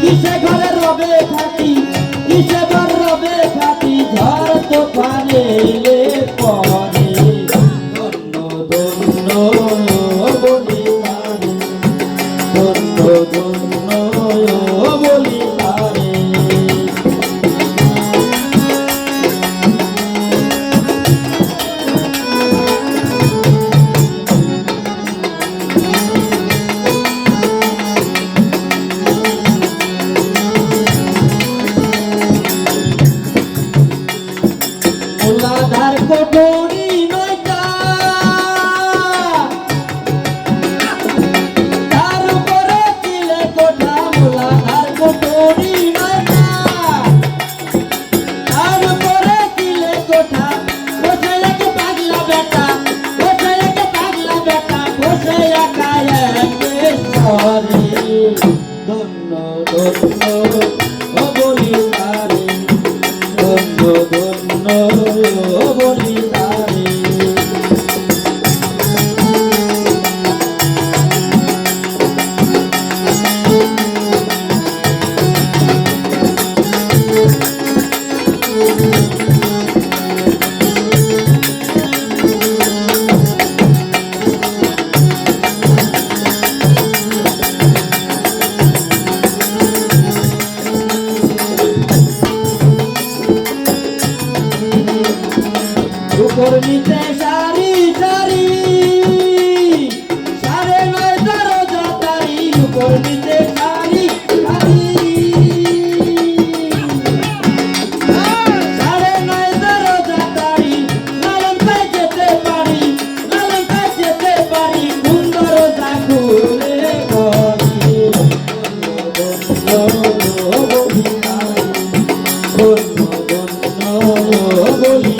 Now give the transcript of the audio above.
কিসে ঘরে রবে খাটি কিসে ঘর রবে খাটি ঝড় তোফানে এলে পরে ধন্য ধন্য বলি তারে ধন্য ধন্য বলি তারে মুলাধার কোটরি নয়টা তার উপরে চিলে কোঠা মুলাধার কোটরি নয়টা তার উপরে চিলে কোঠা বসে এক পাগলা বেটা বসে এক পাগলা বেটা বসে একা একেশ্বরে ধন্য ধন্য বলি তারে ধন্য ধন্য বলি তারে উপর নিচে সারি সারি সাড়ে 9 দরজা তারি উপর নিচে সারি সারি সাড়ে 9 দরজা তারি লালনটায় যেতে পারি লালনটায় যেতে পারি কোন দরজা খুলে গলি ধন্য ধন্য বলি